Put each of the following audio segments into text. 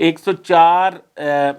104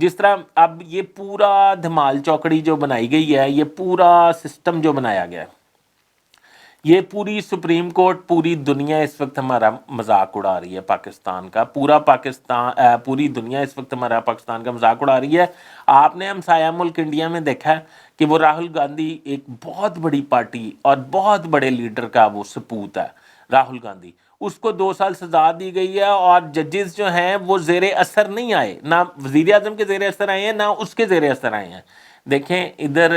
جس طرح اب یہ پورا دھمال چوکڑی جو بنائی گئی ہے، یہ پورا سسٹم جو بنایا گیا ہے، یہ پوری سپریم کورٹ، پوری دنیا اس وقت ہمارا مذاق اڑا رہی ہے پاکستان کا، پورا پاکستان پوری دنیا اس وقت ہمارا پاکستان کا مذاق اڑا رہی ہے۔ آپ نے ہمسایہ ملک انڈیا میں دیکھا ہے کہ وہ راہل گاندھی ایک بہت بڑی پارٹی اور بہت بڑے لیڈر کا وہ سپوت ہے، راہل گاندھی، اس کو 2 سال سزا دی گئی ہے، اور ججز جو ہیں وہ زیر اثر نہیں آئے، نہ وزیر اعظم کے زیر اثر آئے ہیں، نہ اس کے زیر اثر آئے ہیں۔ دیکھیں ادھر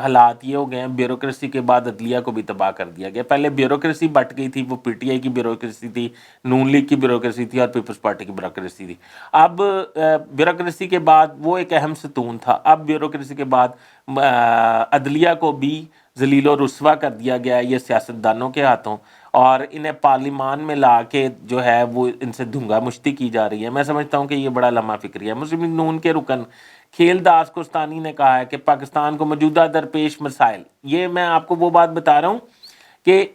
حالات یہ ہو گئے ہیں، بیوروکریسی کے بعد عدلیہ کو بھی تباہ کر دیا گیا۔ پہلے بیوروکریسی بٹ گئی تھی، وہ پی ٹی آئی کی بیوروکریسی تھی، نون لیگ کی بیوروکریسی تھی، اور پیپلز پارٹی کی بیوروکریسی تھی۔ اب بیوروکریسی کے بعد وہ ایک اہم ستون تھا، اب بیوروکریسی کے بعد عدلیہ کو بھی ذلیل و رسوا کر دیا گیا ہے یہ سیاستدانوں کے ہاتھوں، اور انہیں پارلیمان میں لا کے جو ہے وہ ان سے دھنگا مشتی کی جا رہی ہے۔ میں سمجھتا ہوں کہ یہ بڑا لمحہ فکری ہے۔ مسلم لیگ نون کے رکن کھیل داس کوستانی نے کہا ہے کہ پاکستان کو موجودہ درپیش مسائل، یہ میں آپ کو وہ بات بتا رہا ہوں کہ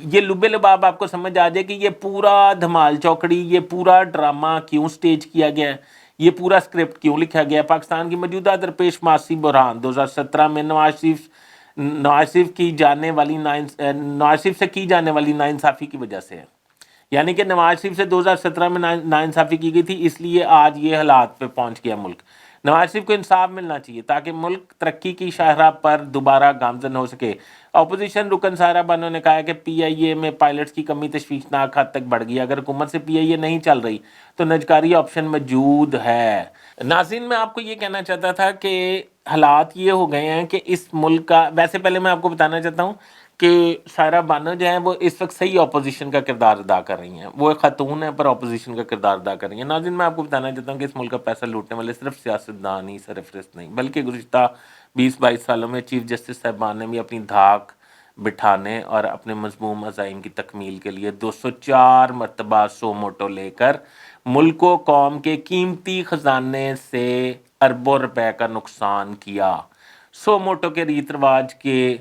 یہ لبے لباب آپ کو سمجھ آ جائے کہ یہ پورا دھمال چوکڑی، یہ پورا ڈرامہ کیوں سٹیج کیا گیا ہے، یہ پورا سکرپٹ کیوں لکھا گیا ہے۔ پاکستان کی موجودہ درپیش معاشی بحران 2017 میں نواز شریف سے کی جانے والی ناانصافی کی وجہ سے ہے، یعنی کہ نواز شریف سے 2017 میں ناانصافی کی گئی تھی، اس لیے آج یہ حالات پہ پہنچ گیا ملک۔ نواز شریف کو انصاف ملنا چاہیے تاکہ ملک ترقی کی شاہراہ پر دوبارہ گامزن ہو سکے۔ اپوزیشن رکن سارا بانو نے کہا ہے کہ پی آئی اے میں پائلٹس کی کمی تشویشناک حد تک بڑھ گئی، اگر حکومت سے پی آئی اے نہیں چل رہی تو نجکاری آپشن موجود ہے۔ ناظرین، میں آپ کو یہ کہنا چاہتا تھا کہ حالات یہ ہو گئے ہیں کہ اس ملک کا، ویسے پہلے میں آپ کو بتانا چاہتا ہوں کہ سائرہ بانو جو ہیں وہ اس وقت صحیح اپوزیشن کا کردار ادا کر رہی ہیں، وہ ایک خاتون ہیں پر اپوزیشن کا کردار ادا کر رہی ہیں۔ ناظرین، میں آپ کو بتانا چاہتا ہوں کہ اس ملک کا پیسہ لوٹنے والے صرف سیاستدان ہی سرفرست نہیں، بلکہ گزشتہ 20-22 سالوں میں چیف جسٹس صاحبان نے بھی اپنی دھاک بٹھانے اور اپنے مضموم عزائم کی تکمیل کے لیے 204 مرتبہ سو موٹو لے کر ملک و قوم کے قیمتی خزانے سے اربوں روپے کا نقصان کیا۔ سو موٹو کے ریت رواج کے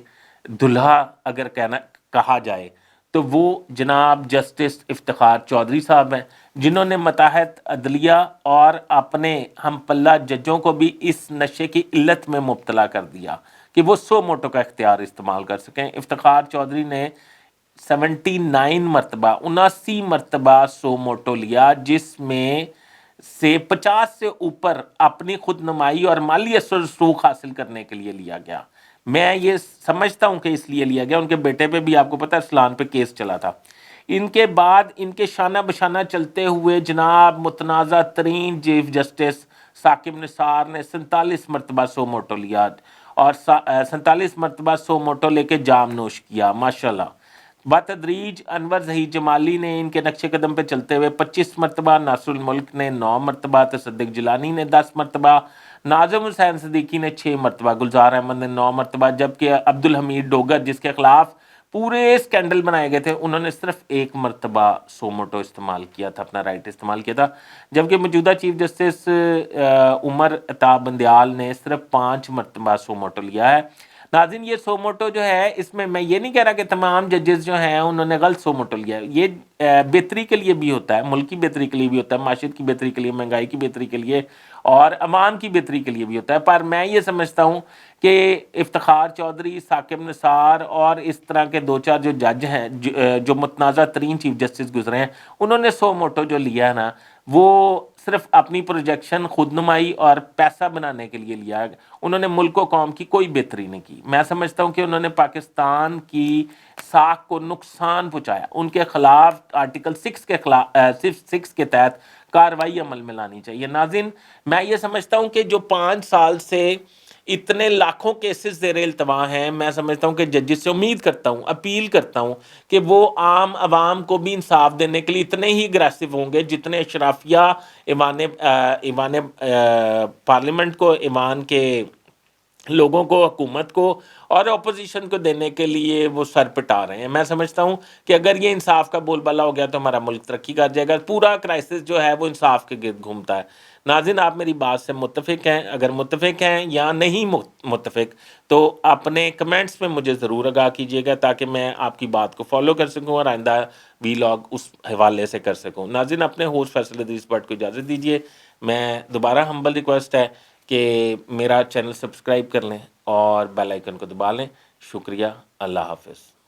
دلہا اگر کہا جائے تو وہ جناب جسٹس افتخار چودھری صاحب ہیں، جنہوں نے متحد عدلیہ اور اپنے ہم پلہ ججوں کو بھی اس نشے کی علت میں مبتلا کر دیا کہ وہ 100 موٹو کا اختیار استعمال کر سکیں۔ افتخار چودھری نے 79 مرتبہ 79 مرتبہ 100 موٹو لیا، جس میں سے 50 سے اوپر اپنی خود نمائی اور مالی اثر و رسوخ حاصل کرنے کے لیے لیا گیا۔ میں یہ سمجھتا ہوں کہ اس لیے لیا گیا، ان کے بیٹے پہ بھی آپ کو پتہ ہے اسلان پہ کیس چلا تھا۔ ان کے بعد ان کے شانہ بشانہ چلتے ہوئے جناب متنازع ترین چیف جسٹس ثاقب نثار نے 47 مرتبہ 100 موٹو لیا، اور 47 مرتبہ 100 موٹو لے کے جام نوش کیا، ماشاءاللہ۔ بتدریج انور ظہیر جمالی نے ان کے نقش قدم پہ چلتے ہوئے 25 مرتبہ، ناصر الملک نے 9 مرتبہ، تصدق جیلانی نے 10 مرتبہ، ناظم حسین صدیقی نے 6 مرتبہ، گلزار احمد نے 9 مرتبہ، جبکہ عبدالحمید ڈوگر جس کے خلاف پورے اسکینڈل بنائے گئے تھے، انہوں نے صرف 1 مرتبہ 100 موٹو استعمال کیا تھا، اپنا رائٹ استعمال کیا تھا، جبکہ موجودہ چیف جسٹس عمر عطا بندیال نے صرف 5 مرتبہ 100 موٹو لیا ہے۔ ناظرین، یہ 100 موٹو جو ہے، اس میں یہ نہیں کہہ رہا کہ تمام ججز جو ہیں انہوں نے غلط 100 موٹو لیا ہے، یہ بہتری کے لیے بھی ہوتا ہے، ملک کی بہتری کے لیے بھی ہوتا ہے، معاشیت کی بہتری کے لیے، مہنگائی کی بہتری کے لیے اور عوام کی بہتری کے لیے بھی ہوتا ہے۔ پر میں یہ سمجھتا ہوں کہ افتخار چودھری، ثاقب نثار اور اس طرح کے 2-4 جو جج ہیں جو متنازع ترین چیف جسٹس گزرے ہیں، انہوں نے 100 موٹو جو لیا ہے نا، وہ صرف اپنی پروجیکشن، خود نمائی اور پیسہ بنانے کے لیے لیا ہے، انہوں نے ملک و قوم کی کوئی بہتری نہیں کی۔ میں سمجھتا ہوں کہ انہوں نے پاکستان کی ساکھ کو نقصان پہنچایا، ان کے خلاف آرٹیکل 6 کے تحت کارروائی عمل میں لانی چاہیے۔ ناظرین، میں یہ سمجھتا ہوں کہ جو 5 سال سے اتنے لاکھوں کیسز زیر التوا ہیں، میں سمجھتا ہوں کہ ججز سے امید کرتا ہوں، اپیل کرتا ہوں کہ وہ عام عوام کو بھی انصاف دینے کے لیے اتنے ہی اگریسو ہوں گے جتنے اشرافیہ ایوان پارلیمنٹ کو، ایوان کے لوگوں کو، حکومت کو اور اپوزیشن کو دینے کے لیے وہ سر پٹا رہے ہیں۔ میں سمجھتا ہوں کہ اگر یہ انصاف کا بول بالا ہو گیا تو ہمارا ملک ترقی کر جائے گا۔ پورا کرائسس جو ہے وہ انصاف کے گرد گھومتا ہے۔ ناظرین، آپ میری بات سے متفق ہیں؟ اگر متفق ہیں یا نہیں متفق تو اپنے کمنٹس میں مجھے ضرور آگاہ کیجیے گا تاکہ میں آپ کی بات کو فالو کر سکوں اور آئندہ وی لاگ اس حوالے سے کر سکوں۔ ناظرین، اپنے ہوسٹ فیصل ادریس بٹ کو اجازت دیجیے۔ میں دوبارہ ہمبل ریکویسٹ ہے کہ میرا چینل سبسکرائب کر لیں اور بیل آئیکن کو دبا لیں. شکریہ. اللہ حافظ.